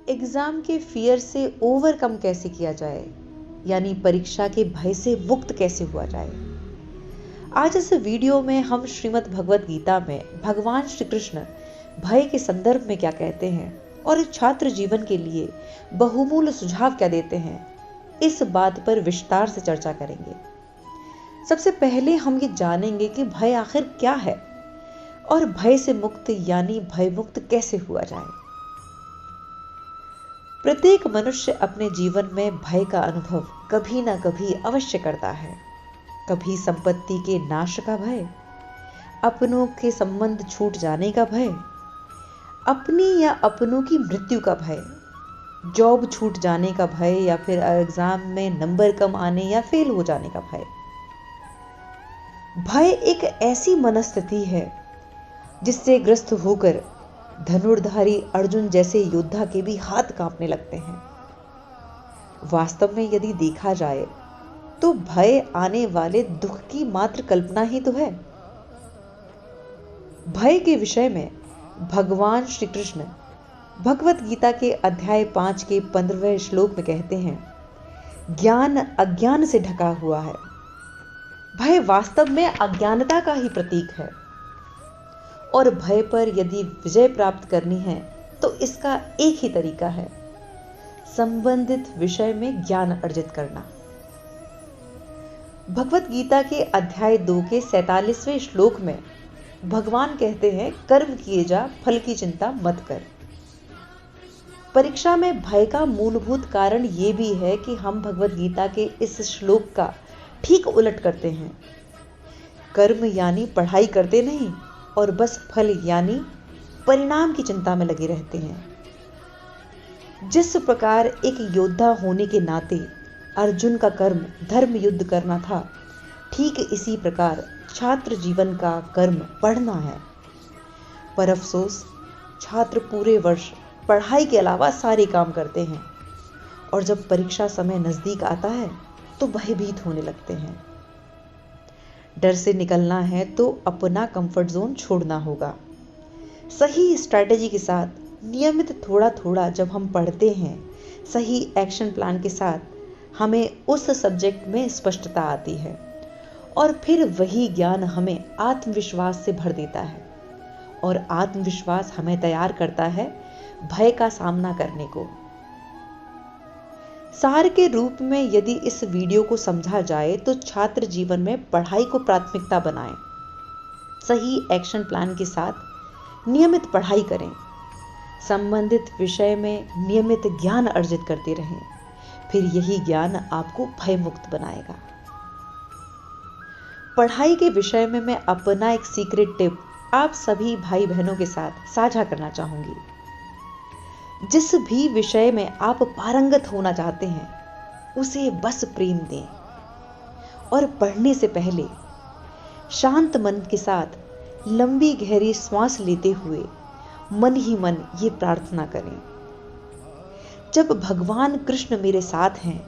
Exam के fear से overcome कैसे किया जाए, यानी परीक्षा के भय से मुक्त कैसे हुआ जाए। आज इस वीडियो में हम श्रीमद् भगवत गीता में भगवान श्री कृष्ण भय के संदर्भ में क्या कहते हैं और छात्र जीवन के लिए बहुमूल्य सुझाव क्या देते हैं, इस बात पर विस्तार से चर्चा करेंगे। सबसे पहले हम ये जानेंगे कि भय आखिर क्या है और भय से मुक्त यानी भय मुक्त कैसे हुआ जाए। प्रत्येक मनुष्य अपने जीवन में भय का अनुभव कभी ना कभी अवश्य करता है। कभी संपत्ति के नाश का भय, अपनों के संबंध छूट जाने का भय, अपनी या अपनों की मृत्यु का भय, जॉब छूट जाने का भय, या फिर एग्जाम में नंबर कम आने या फेल हो जाने का भय। भय एक ऐसी मनस्थिति है जिससे ग्रस्त होकर धनुर्धारी अर्जुन जैसे योद्धा के भी हाथ कांपने लगते हैं। वास्तव में यदि देखा जाए तो भय आने वाले दुख की मात्र कल्पना ही तो है। भय के विषय में भगवान श्री कृष्ण भगवत गीता के अध्याय 5 के 15वें श्लोक में कहते हैं, ज्ञान अज्ञान से ढका हुआ है। भय वास्तव में अज्ञानता का ही प्रतीक है और भय पर यदि विजय प्राप्त करनी है तो इसका एक ही तरीका है, संबंधित विषय में ज्ञान अर्जित करना। भगवत गीता के अध्याय 2 के 47वें श्लोक में भगवान कहते हैं, कर्म किए जा, फल की चिंता मत कर। परीक्षा में भय का मूलभूत कारण यह भी है कि हम भगवत गीता के इस श्लोक का ठीक उलट करते हैं। कर्म यानी पढ़ाई करते नहीं और बस फल यानी परिणाम की चिंता में लगे रहते हैं। जिस प्रकार एक योद्धा होने के नाते अर्जुन का कर्म धर्म युद्ध करना था, ठीक इसी प्रकार छात्र जीवन का कर्म पढ़ना है। पर अफसोस, छात्र पूरे वर्ष पढ़ाई के अलावा सारे काम करते हैं और जब परीक्षा समय नजदीक आता है तो भयभीत होने लगते हैं। डर से निकलना है तो अपना कंफर्ट जोन छोड़ना होगा। सही स्ट्रैटेजी के साथ नियमित थोड़ा थोड़ा जब हम पढ़ते हैं, सही एक्शन प्लान के साथ, हमें उस सब्जेक्ट में स्पष्टता आती है और फिर वही ज्ञान हमें आत्मविश्वास से भर देता है और आत्मविश्वास हमें तैयार करता है भय का सामना करने को। सार के रूप में यदि इस वीडियो को समझा जाए तो छात्र जीवन में पढ़ाई को प्राथमिकता बनाएं, सही एक्शन प्लान के साथ नियमित पढ़ाई करें, संबंधित विषय में नियमित ज्ञान अर्जित करते रहें, फिर यही ज्ञान आपको भय मुक्त बनाएगा। पढ़ाई के विषय में मैं अपना एक सीक्रेट टिप आप सभी भाई बहनों के साथ साझा करना चाहूंगी। जिस भी विषय में आप पारंगत होना चाहते हैं उसे बस प्रेम दें और पढ़ने से पहले शांत मन के साथ लंबी गहरी सांस लेते हुए मन ही मन ये प्रार्थना करें, जब भगवान कृष्ण मेरे साथ हैं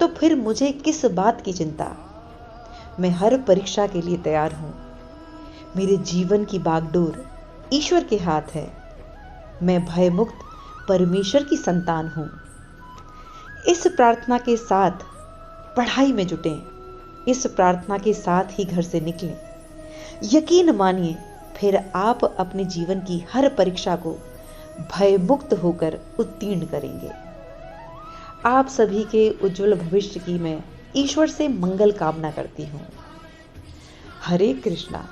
तो फिर मुझे किस बात की चिंता। मैं हर परीक्षा के लिए तैयार हूं। मेरे जीवन की बागडोर ईश्वर के हाथ है। मैं भय मुक्त परमेश्वर की संतान हूं। इस प्रार्थना के साथ पढ़ाई में जुटें, इस प्रार्थना के साथ ही घर से निकलें। यकीन मानिए, फिर आप अपने जीवन की हर परीक्षा को भय मुक्त होकर उत्तीर्ण करेंगे। आप सभी के उज्जवल भविष्य की मैं ईश्वर से मंगल कामना करती हूं। हरे कृष्णा।